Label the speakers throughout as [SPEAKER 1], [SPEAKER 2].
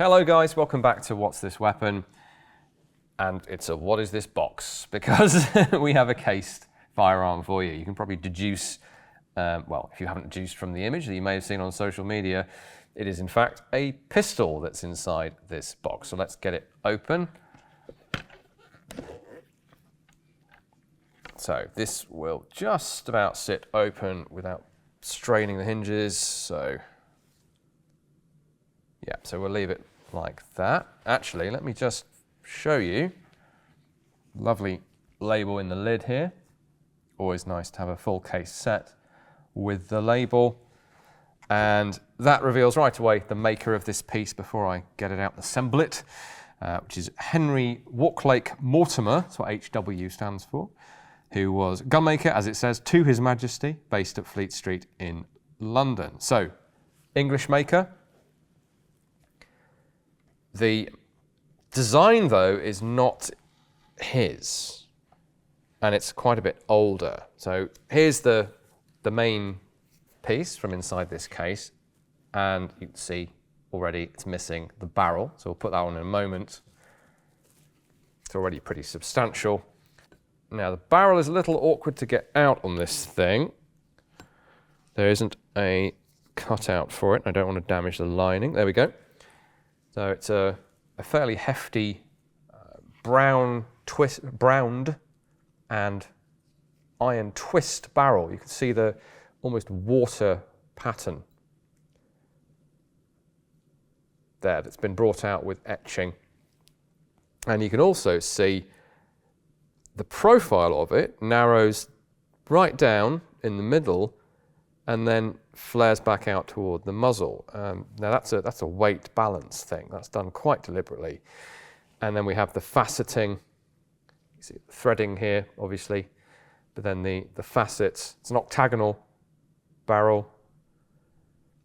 [SPEAKER 1] Hello guys, welcome back to What's This Weapon? And it's a what is this box? Because we have a cased firearm for you. You can probably deduce, well, if you haven't deduced from the image that you may have seen on social media, it is in fact a pistol that's inside this box. So let's get it open. So this will just about sit open without straining the hinges. So yeah, so we'll leave it like that. Actually, let me just show you. Lovely label in the lid here. Always nice to have a full case set with the label. And that reveals right away the maker of this piece before I get it out and assemble it, which is Henry Walklake Mortimer, that's what HW stands for, who was gunmaker, as it says, to His Majesty, based at Fleet Street in London. So, English maker. The design, though, is not his, and it's quite a bit older. So here's the main piece from inside this case, and you can see already it's missing the barrel, so we'll put that on in a moment. It's already pretty substantial. Now, the barrel is a little awkward to get out on this thing. There isn't a cutout for it. I don't want to damage the lining. There we go. So it's a fairly hefty browned and iron twist barrel. You can see the almost water pattern there that's been brought out with etching. And you can also see the profile of it narrows right down in the middle and then flares back out toward the muzzle. Now that's a weight balance thing. That's done quite deliberately. And then we have the faceting. You see the threading here, obviously, but then the facets. It's an octagonal barrel.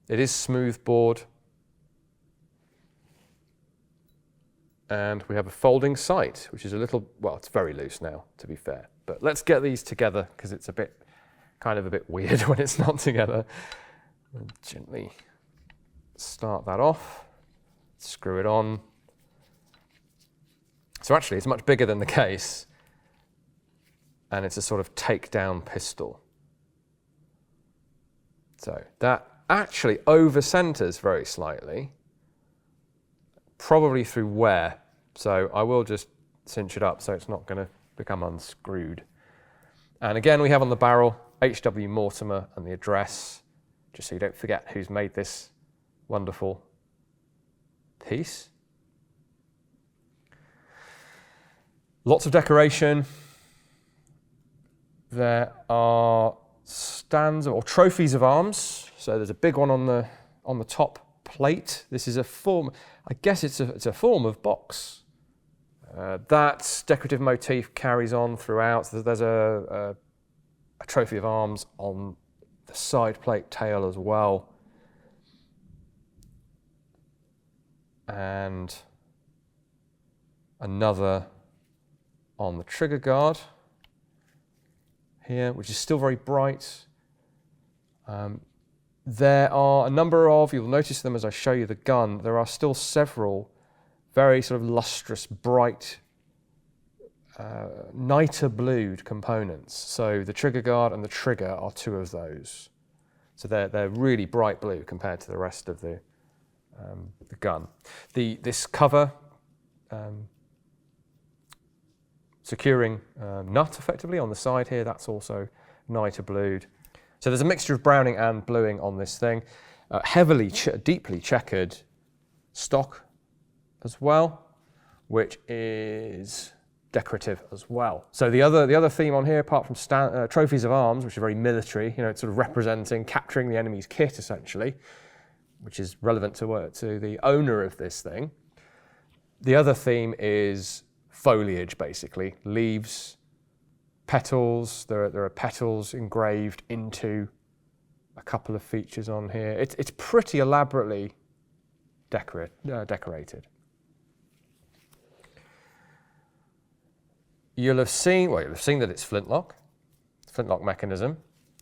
[SPEAKER 1] It is smooth bored. And we have a folding sight, which is a little, well, it's very loose now, to be fair. But let's get these together because it's kind of a bit weird when it's not together. We'll gently start that off, screw it on. So actually it's much bigger than the case, and it's a sort of takedown pistol. So that actually over-centers very slightly, probably through wear. So I will just cinch it up so it's not going to become unscrewed. And again, we have on the barrel HW Mortimer and the address, just so you don't forget who's made this wonderful piece. Lots of decoration. There are stands or trophies of arms. So there's a big one on the top plate. This is a form, I guess it's a form of box. That decorative motif carries on throughout. So there's a trophy of arms on the side plate tail as well. And another on the trigger guard here, which is still very bright. There are a number of, you'll notice them as I show you the gun, there are still several very sort of lustrous, bright, niter blued components. So the trigger guard and the trigger are two of those. So they're really bright blue compared to the rest of the gun. This cover, securing nut effectively on the side here, that's also niter blued. So there's a mixture of browning and bluing on this thing. Heavily, deeply checkered stock as well, which is decorative as well. So the other theme on here, apart from trophies of arms, which are very military, it's sort of representing capturing the enemy's kit essentially, which is relevant to the owner of this thing. The other theme is foliage, basically, leaves, petals. There are petals engraved into a couple of features on here. It's pretty elaborately decorated. You'll have seen that it's flintlock mechanism,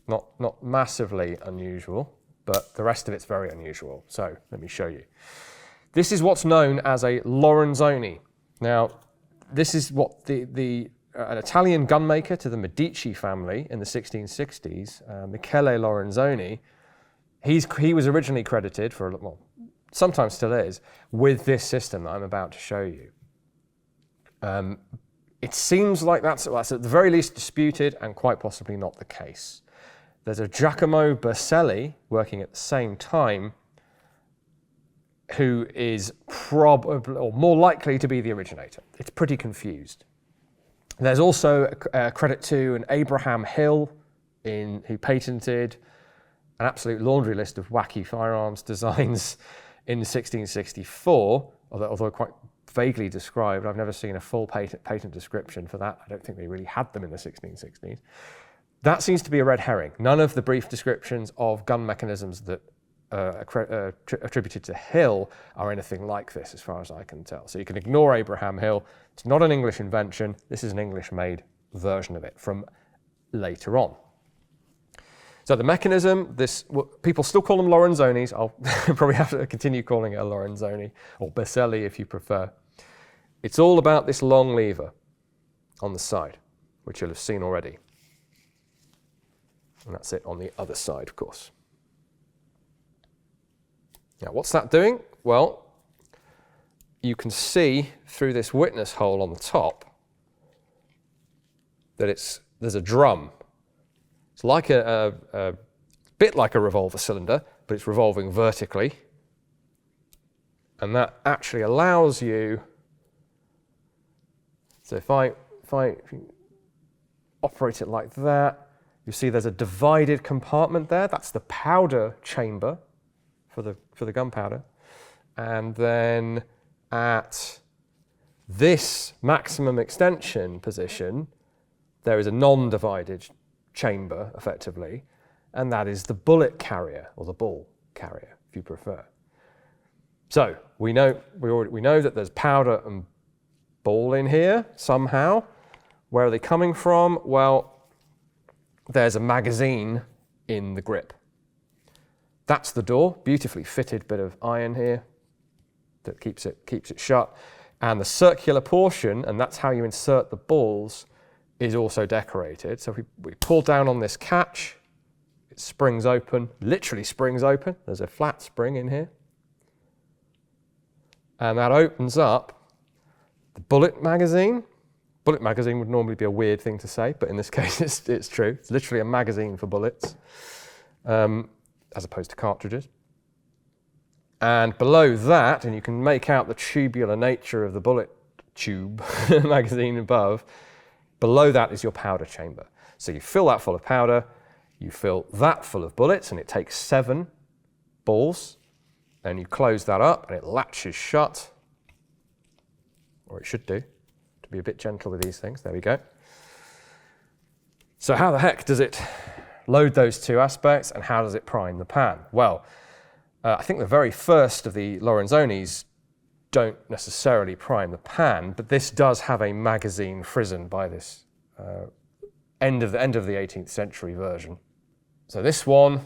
[SPEAKER 1] not massively unusual, but the rest of it's very unusual. So let me show you. This is what's known as a Lorenzoni. Now, this is what an Italian gunmaker to the Medici family in the 1660s, Michele Lorenzoni, he was originally credited for, well, sometimes still is, with this system that I'm about to show you. It seems like that's at the very least disputed and quite possibly not the case. There's a Giacomo Berselli working at the same time who is probably, or more likely to be the originator. It's pretty confused. There's also a credit to an Abraham Hill who patented an absolute laundry list of wacky firearms designs in 1664, although quite vaguely described. I've never seen a full patent description for that. I don't think they really had them in the 1660s. That seems to be a red herring. None of the brief descriptions of gun mechanisms that attributed to Hill are anything like this, as far as I can tell. So you can ignore Abraham Hill. It's not an English invention. This is an English-made version of it from later on. So the mechanism, people still call them Lorenzonis. I'll probably have to continue calling it a Lorenzoni, or Berselli if you prefer. It's all about this long lever on the side, which you'll have seen already. And that's it on the other side, of course. Now, what's that doing? Well, you can see through this witness hole on the top that there's a drum. It's like a bit like a revolver cylinder, but it's revolving vertically. And that actually allows you, so if you operate it like that, you see there's a divided compartment there. That's the powder chamber for the gunpowder. And then at this maximum extension position, there is a non-divided chamber, effectively, and that is the bullet carrier, or the ball carrier, if you prefer. So we know that there's powder and ball in here somehow. Where are they coming from? Well, there's a magazine in the grip. That's the door, beautifully fitted bit of iron here that keeps it shut. And the circular portion, and that's how you insert the balls, is also decorated. So if we pull down on this catch, it springs open, literally springs open. There's a flat spring in here. And that opens up the bullet magazine. Bullet magazine would normally be a weird thing to say, but in this case it's true. It's literally a magazine for bullets, as opposed to cartridges. And below that, and you can make out the tubular nature of the bullet tube magazine above, below that is your powder chamber. So you fill that full of powder, you fill that full of bullets, and it takes 7 balls, and you close that up, and it latches shut, or it should do, to be a bit gentle with these things. There we go. So how the heck does it load those two aspects, and how does it prime the pan? Well, I think the very first of the Lorenzonis don't necessarily prime the pan, but this does have a magazine frizzen by this end of the 18th century version. So this one,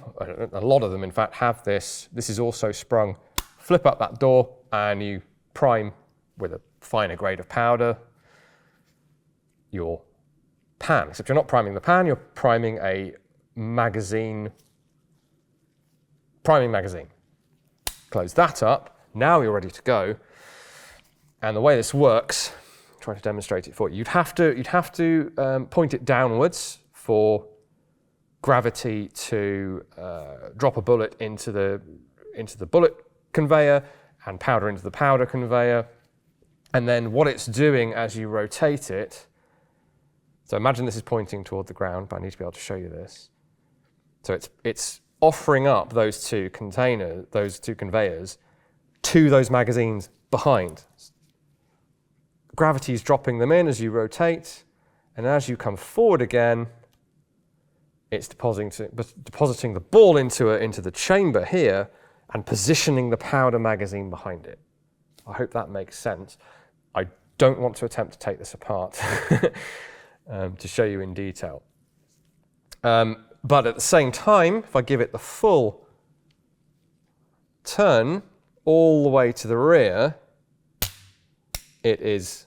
[SPEAKER 1] a lot of them in fact have this. This is also sprung. Flip up that door and you prime with a finer grade of powder your pan. Except you're not priming the pan, you're priming a priming magazine. Close that up. Now you're ready to go. And the way this works, I'll try to demonstrate it for you. You'd have to point it downwards for gravity to drop a bullet into the bullet conveyor and powder into the powder conveyor. And then what it's doing as you rotate it, so imagine this is pointing toward the ground, but I need to be able to show you this. So it's offering up those two conveyors to those magazines behind. Gravity is dropping them in as you rotate, and as you come forward again, it's depositing the ball into the chamber here and positioning the powder magazine behind it. I hope that makes sense. I don't want to attempt to take this apart to show you in detail. But at the same time, if I give it the full turn, all the way to the rear, it is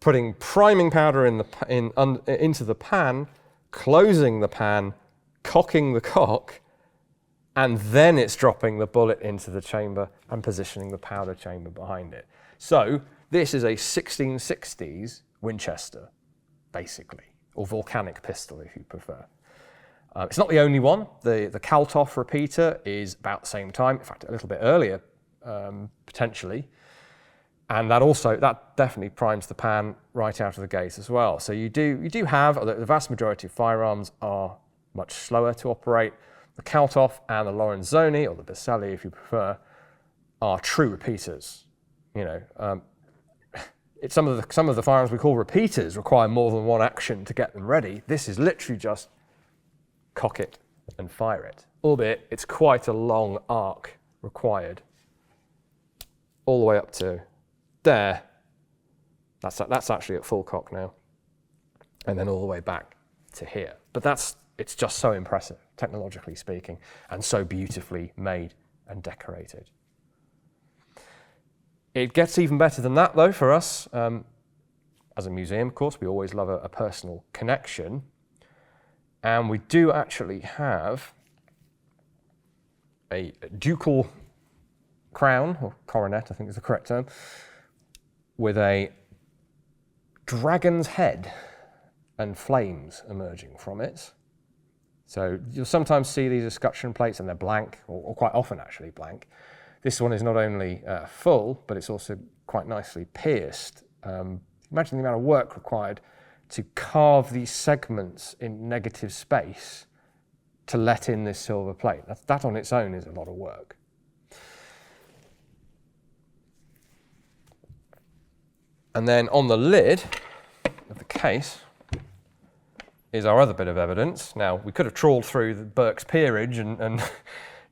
[SPEAKER 1] putting priming powder into the pan, closing the pan, cocking the cock, and then it's dropping the bullet into the chamber and positioning the powder chamber behind it. So this is a 1660s Winchester, basically, or volcanic pistol if you prefer. It's not the only one. The Kalthoff repeater is about the same time, in fact a little bit earlier, potentially. And that definitely primes the pan right out of the gate as well. So you do have, the vast majority of firearms are much slower to operate. The Kalthoff and the Lorenzoni, or the Berselli if you prefer, are true repeaters. Some of the firearms we call repeaters require more than one action to get them ready. This is literally just cock it and fire it. Albeit it's quite a long arc required. All the way up to there. That's actually at full cock now. And then all the way back to here. But it's just so impressive, technologically speaking, and so beautifully made and decorated. It gets even better than that, though, for us. As a museum, of course, we always love a personal connection. And we do actually have a ducal crown, or coronet, I think is the correct term, with a dragon's head and flames emerging from it. So you'll sometimes see these escutcheon plates and they're blank, or quite often actually blank. This one is not only full, but it's also quite nicely pierced. Imagine the amount of work required to carve these segments in negative space to let in this silver plate. That on its own is a lot of work. And then on the lid of the case is our other bit of evidence. Now, we could have trawled through the Burke's Peerage and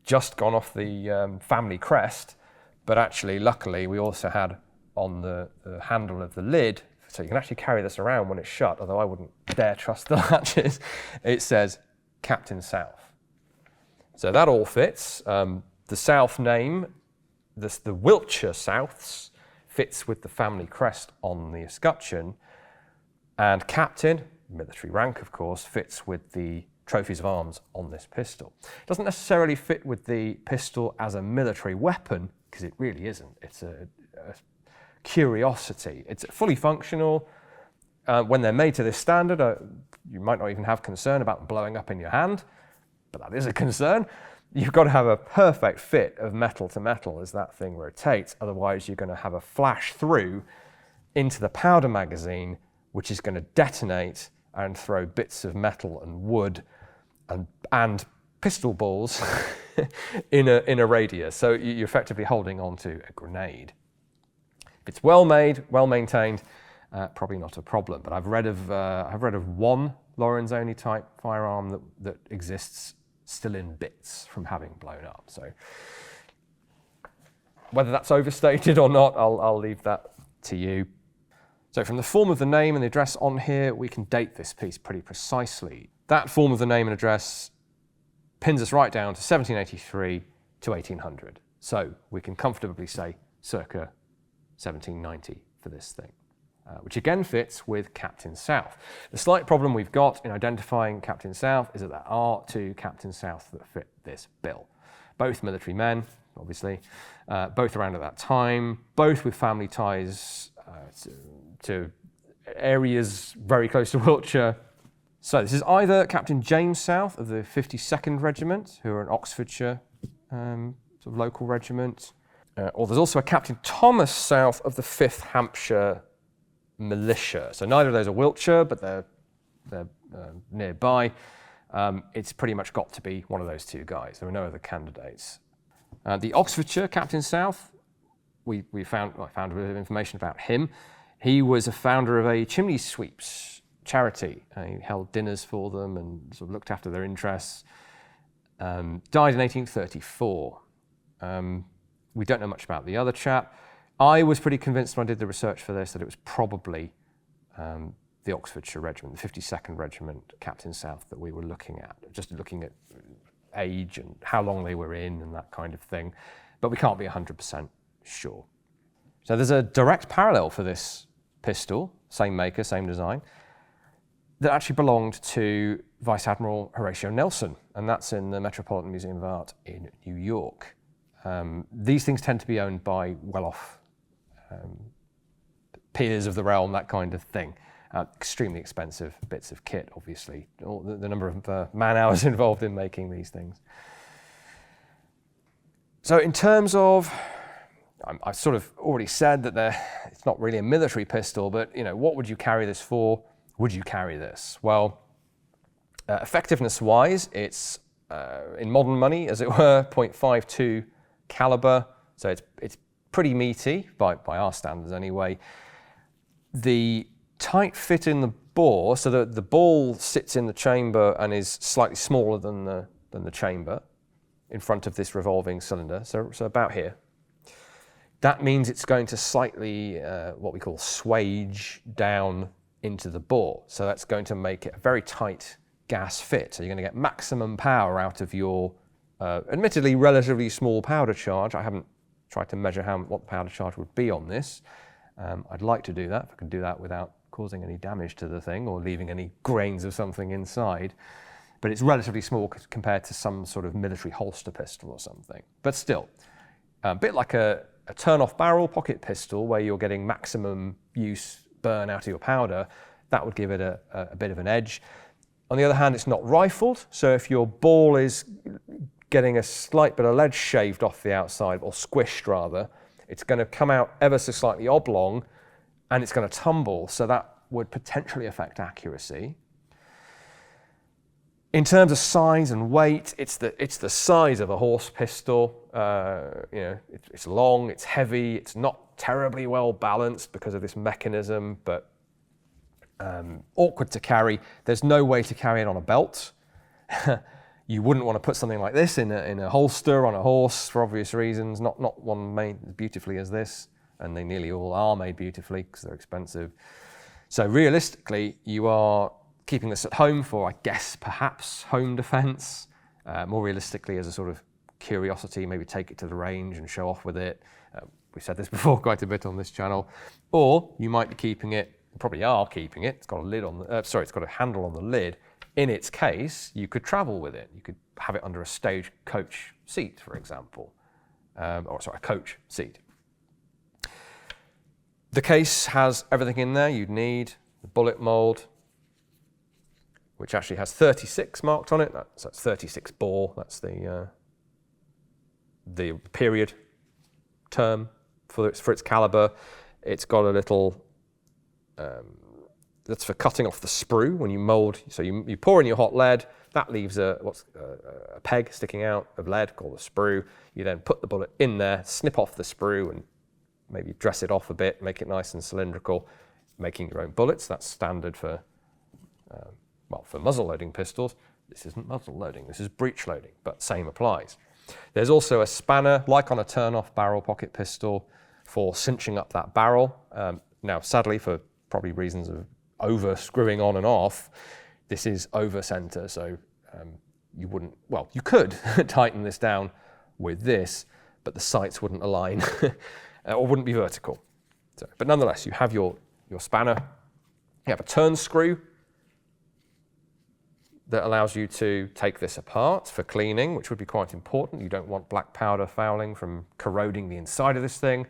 [SPEAKER 1] just gone off the family crest, but actually, luckily, we also had on the handle of the lid, so you can actually carry this around when it's shut, although I wouldn't dare trust the latches, it says Captain South. So that all fits. The South name, the Wiltshire Souths, fits with the family crest on the escutcheon, and Captain, military rank of course, fits with the trophies of arms on this pistol. It doesn't necessarily fit with the pistol as a military weapon, because it really isn't. It's a curiosity. It's fully functional. When they're made to this standard, you might not even have concern about them blowing up in your hand, but that is a concern. You've got to have a perfect fit of metal to metal as that thing rotates, otherwise you're going to have a flash through into the powder magazine, which is going to detonate and throw bits of metal and wood and pistol balls in a radius. So you're effectively holding on to a grenade. If it's well made, well maintained, probably not a problem. But I've read of one Lorenzoni type firearm that exists still in bits from having blown up. So whether that's overstated or not, I'll leave that to you. So from the form of the name and the address on here, we can date this piece pretty precisely. That form of the name and address pins us right down to 1783 to 1800. So we can comfortably say circa 1790 for this thing, which again fits with Captain South. The slight problem we've got in identifying Captain South is that there are two Captain South that fit this bill. Both military men, obviously, both around at that time, both with family ties to areas very close to Wiltshire. So this is either Captain James South of the 52nd Regiment, who are an Oxfordshire sort of local regiment, or there's also a Captain Thomas South of the 5th Hampshire Militia. So neither of those are Wiltshire, but they're nearby. It's pretty much got to be one of those two guys. There are no other candidates. The Oxfordshire Captain South, I found a bit of information about him. He was a founder of a chimney sweeps charity. He held dinners for them and sort of looked after their interests. Died in 1834. We don't know much about the other chap. I was pretty convinced when I did the research for this that it was probably the Oxfordshire Regiment, the 52nd Regiment Captain South that we were looking at, just looking at age and how long they were in and that kind of thing. but we can't be 100% sure. So there's a direct parallel for this pistol, same maker, same design, that actually belonged to Vice Admiral Horatio Nelson, and that's in the Metropolitan Museum of Art in New York. These things tend to be owned by well-off peers of the realm, that kind of thing. Extremely expensive bits of kit, obviously. The number of man-hours involved in making these things. So in terms of, I've sort of already said that it's not really a military pistol, but what would you carry this for? Would you carry this? Well, effectiveness-wise, it's in modern money, as it were, .52 caliber. So it's pretty meaty by our standards anyway. The tight fit in the bore, so that the ball sits in the chamber and is slightly smaller than the chamber in front of this revolving cylinder, so about here. That means it's going to slightly, what we call swage down into the bore. So that's going to make it a very tight gas fit. So you're going to get maximum power out of your, admittedly, relatively small powder charge. I haven't tried to measure what the powder charge would be on this. I'd like to do that, if I can do that without causing any damage to the thing or leaving any grains of something inside. But it's relatively small compared to some sort of military holster pistol or something. But still, a bit like a turn-off barrel pocket pistol where you're getting maximum use burn out of your powder, that would give it a bit of an edge. On the other hand, it's not rifled, so if your ball is getting a slight bit of lead shaved off the outside, or squished rather, it's going to come out ever so slightly oblong, and it's going to tumble, so that would potentially affect accuracy. In terms of size and weight, it's the size of a horse pistol. It's long, it's heavy, it's not terribly well balanced because of this mechanism, but awkward to carry. There's no way to carry it on a belt. You wouldn't want to put something like this in a holster on a horse for obvious reasons. Not one made as beautifully as this, and they nearly all are made beautifully because they're expensive. So realistically, you are keeping this at home for, I guess, perhaps home defense. More realistically, as a sort of curiosity, maybe take it to the range and show off with it. We've said this before quite a bit on this channel. Or you might be keeping it, probably are keeping it. It's got a lid on the, it's got a handle on the lid. In its case, you could travel with it. You could have it under a stage coach seat, for example, a coach seat. The case has everything in there you'd need. The bullet mold, which actually has 36 marked on it. That's 36 bore. That's the period term for its caliber. It's got a little, that's for cutting off the sprue when you mold. So you pour in your hot lead, that leaves a peg sticking out of lead called a sprue. You then put the bullet in there, snip off the sprue and maybe dress it off a bit, make it nice and cylindrical, making your own bullets. That's standard for muzzle loading pistols. This isn't muzzle loading, this is breech loading, but same applies. There's also a spanner, like on a turn-off barrel pocket pistol, for cinching up that barrel. Now, sadly, for probably reasons of over screwing on and off, this is over center, so you could tighten this down with this, but the sights wouldn't align or wouldn't be vertical. So, but nonetheless, you have your spanner. You have a turn screw that allows you to take this apart for cleaning, which would be quite important. You don't want black powder fouling from corroding the inside of this thing.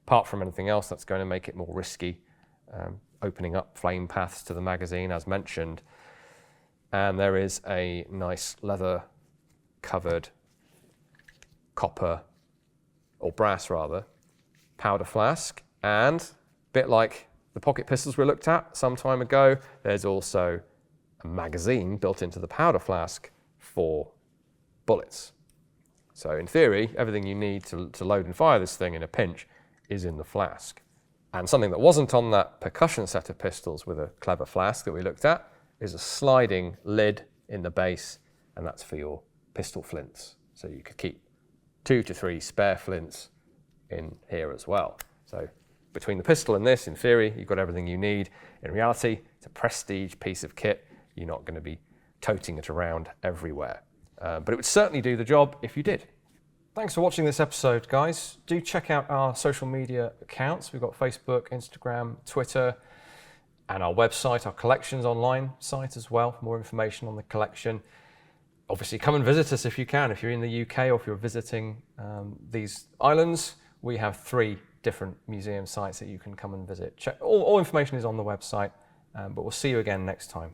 [SPEAKER 1] Apart from anything else, that's going to make it more risky, opening up flame paths to the magazine, as mentioned. And there is a nice leather-covered copper, or brass rather, powder flask. And a bit like the pocket pistols we looked at some time ago, there's also a magazine built into the powder flask for bullets. So in theory, everything you need to load and fire this thing in a pinch is in the flask. And something that wasn't on that percussion set of pistols with a clever flask that we looked at is a sliding lid in the base, and that's for your pistol flints. So you could keep 2 to 3 spare flints in here as well. So between the pistol and this, in theory, you've got everything you need. In reality, it's a prestige piece of kit. You're not going to be toting it around everywhere. But it would certainly do the job if you did. Thanks for watching this episode, guys. Do check out our social media accounts. We've got Facebook, Instagram, Twitter, and our website, our collections online site as well, for more information on the collection. Obviously, come and visit us if you can. If you're in the UK or if you're visiting these islands, we have 3 different museum sites that you can come and visit. All information is on the website, but we'll see you again next time.